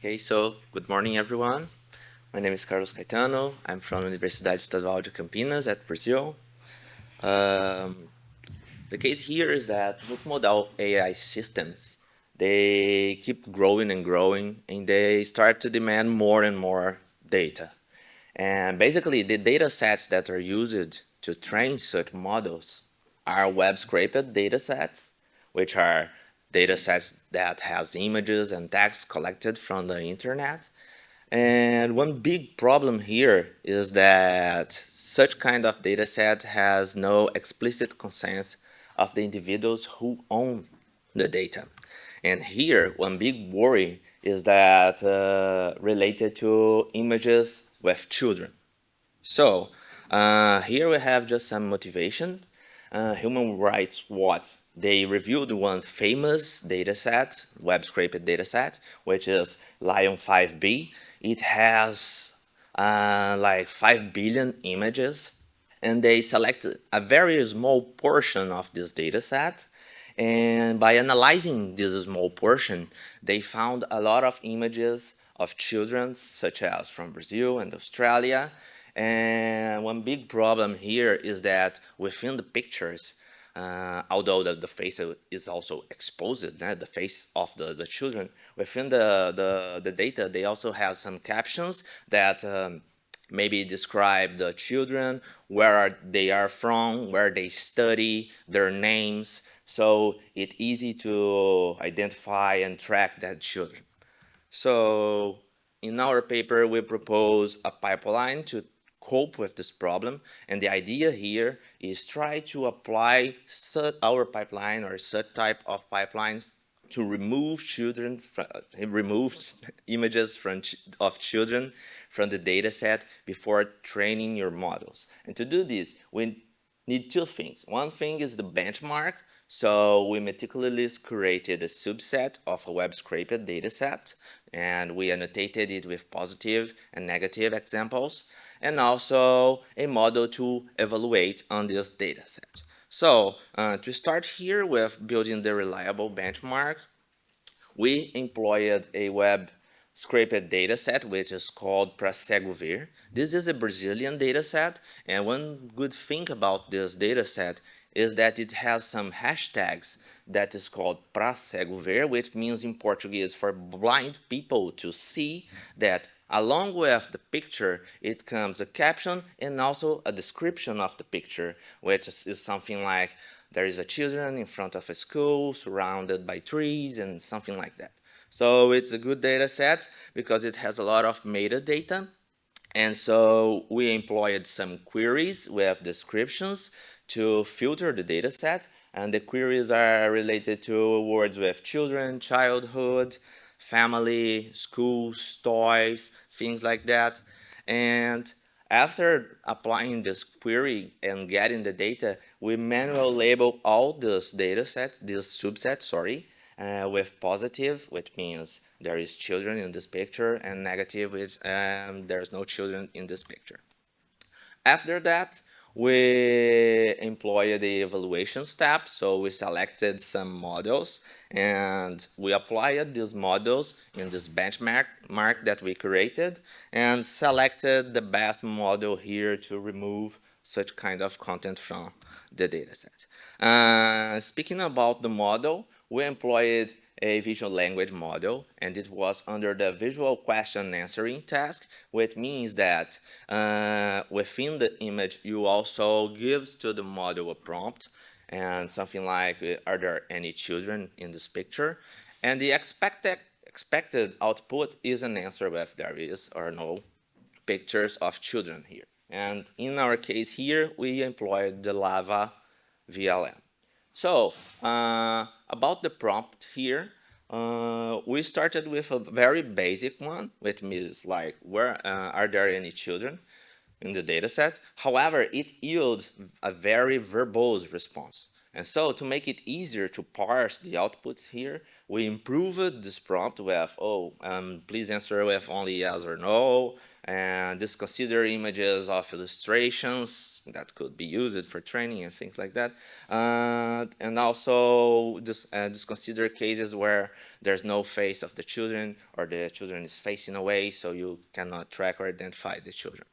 Okay, so good morning, everyone. My name is Carlos Caetano. I'm from Universidade Estadual de Campinas at Brazil. Um, the case here is that multimodal AI systems, they keep growing and growing, and they start to demand more and more data. And basically, the data sets that are used to train such models are web-scraped data sets, which are data sets that has images and text collected from the internet. And one big problem here is that such kind of data set has no explicit consent of the individuals who own the data. And here, one big worry is that related to images with children. So here we have just some motivation. Human Rights Watch, they reviewed one famous data set, web-scraped data set, which is Lion 5B. It has like 5 billion images, and they selected a very small portion of this data set. And by analyzing this small portion, they found a lot of images of children, such as from Brazil and Australia. And one big problem here is that within the pictures, although the face is also exposed, the face of the children, within the data, they also have some captions that maybe describe the children, they are from, where they study, their names. So it's easy to identify and track that children. So in our paper, we propose a pipeline to cope with this problem. And the idea here is try to apply our pipeline or such type of pipelines to remove remove images of children from the data set before training your models. And to do this, we need two things. One thing is the benchmark. So we meticulously created a subset of a web-scraped data set, and we annotated it with positive and negative examples, and also a model to evaluate on this data set. So to start here with building the reliable benchmark, we employed a web scraped data set, which is called Prasegovir. This is a Brazilian data set, and one good thing about this data set is that it has some hashtags that is called Prasegovir, which means in Portuguese for blind people to see that along with the picture, it comes a caption and also a description of the picture, which is something like there is a children in front of a school surrounded by trees and something like that. So it's a good data set because it has a lot of metadata. And so we employed some queries with descriptions to filter the data set. And the queries are related to words with children, childhood, family, schools, toys, things like that. And after applying this query and getting the data, we manually label all these data sets, these subsets, sorry, with positive, which means there is children in this picture, and negative, which there's no children in this picture. After that, we employed the evaluation step. So we selected some models and we applied these models in this benchmark that we created and selected the best model here to remove such kind of content from the dataset. Speaking about the model, we employed a visual language model, and it was under the visual question answering task, which means that within the image, you also gives to the model a prompt and something like, are there any children in this picture? And the expected output is an answer if there is or no pictures of children here. And in our case here, we employed the Lava VLM. So about the prompt here, we started with a very basic one, which means like, where are there any children in the data set? However, it yields a very verbose response. And so to make it easier to parse the outputs here, we improved this prompt with, please answer with only yes or no, and just consider images of illustrations that could be used for training and things like that. And also just consider cases where there's no face of the children or the children is facing away, so you cannot track or identify the children.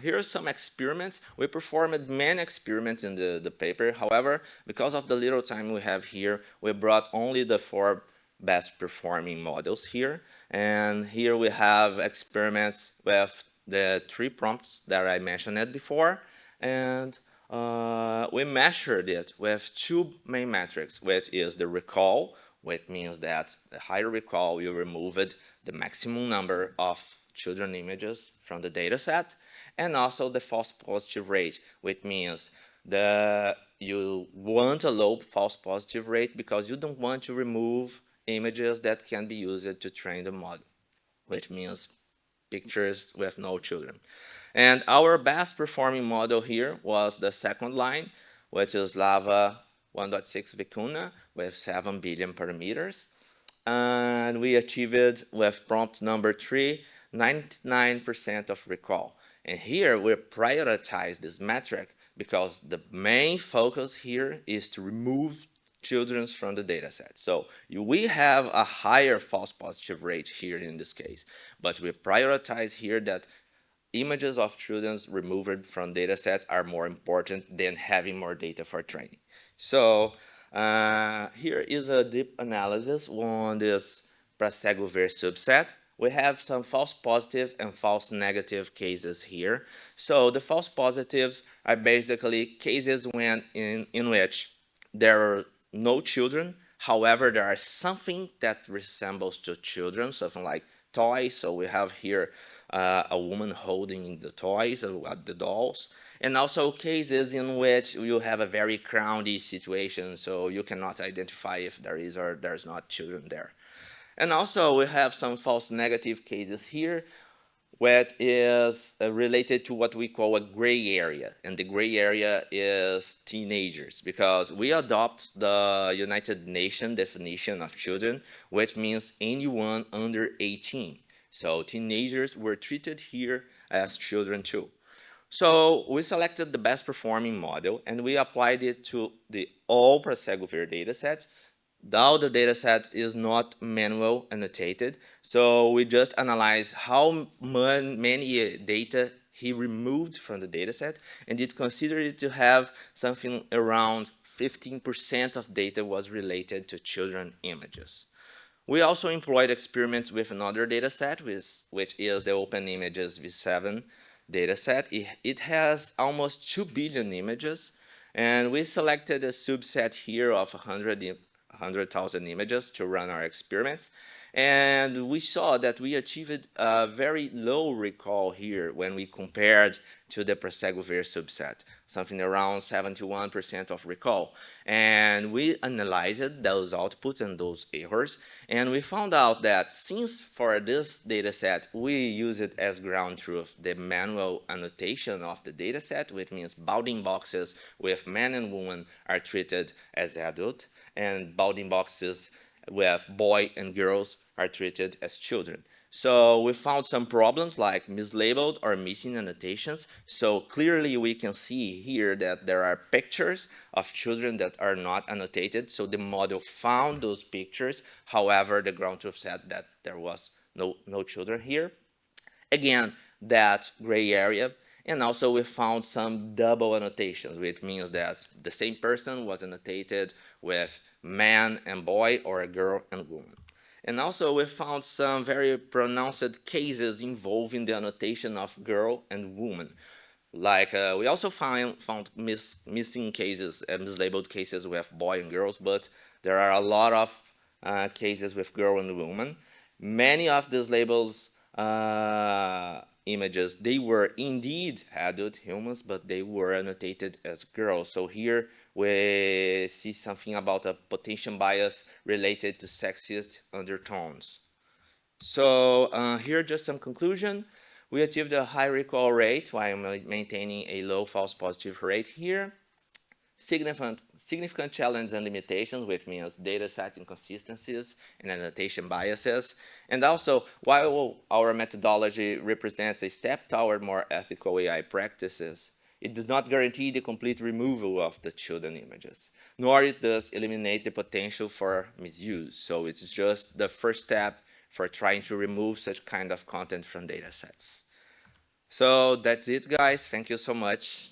Here are some experiments. We performed many experiments in the paper. However, because of the little time we have here, we brought only the 4 best performing models here. And here we have experiments with the 3 prompts that I mentioned before. And we measured it with 2 main metrics, which is the recall, which means that the higher recall, you removed the maximum number of children images from the data set, and also the false positive rate, which means you want a low false positive rate because you don't want to remove images that can be used to train the model, which means pictures with no children. And our best performing model here was the second line, which is Lava 1.6 Vicuna with 7 billion parameters. And we achieved with prompt number 3, 99% of recall. And here we prioritize this metric because the main focus here is to remove children from the data set. So we have a higher false positive rate here in this case, but we prioritize here that images of children removed from data sets are more important than having more data for training. So here is a deep analysis on this Prasego-Ver subset. We have some false positive and false negative cases here. So the false positives are basically cases in which there are no children. However, there are something that resembles to children, something like toys. So we have here a woman holding the toys, the dolls, and also cases in which you have a very crowded situation, so you cannot identify if there is or there's not children there. And also we have some false negative cases here, which is related to what we call a gray area. And the gray area is teenagers, because we adopt the United Nations definition of children, which means anyone under 18. So teenagers were treated here as children too. So we selected the best performing model and we applied it to the all Prasego-Ver dataset. Now the dataset is not manual annotated, so we just analyze how many data he removed from the dataset, and it considered it to have something around 15% of data was related to children images. We also employed experiments with another dataset, which is the Open Images V7 dataset. It has almost 2 billion images, and we selected a subset here of 100,000 images to run our experiments. And we saw that we achieved a very low recall here when we compared to the Prasego-Ver subset, something around 71% of recall. And we analyzed those outputs and those errors, and we found out that since for this dataset we use it as ground truth, the manual annotation of the dataset, which means bounding boxes with men and women are treated as adult, and bounding boxes with boy and girls are treated as children. So we found some problems like mislabeled or missing annotations. So clearly we can see here that there are pictures of children that are not annotated. So the model found those pictures. However, the ground truth said that there was no children here. Again, that gray area. And also we found some double annotations, which means that the same person was annotated with man and boy or a girl and woman. And also we found some very pronounced cases involving the annotation of girl and woman. Like we also found missing cases, mislabeled cases with boy and girls, but there are a lot of cases with girl and woman. Many of these labels images, they were indeed adult humans, but they were annotated as girls. So here we see something about a potential bias related to sexist undertones. So here just some conclusion. We achieved a high recall rate while maintaining a low false positive rate here. significant challenges and limitations, which means dataset inconsistencies and annotation biases. And also, while our methodology represents a step toward more ethical AI practices, it does not guarantee the complete removal of the children images, nor it does eliminate the potential for misuse. So it's just the first step for trying to remove such kind of content from datasets. So that's it, guys. Thank you so much.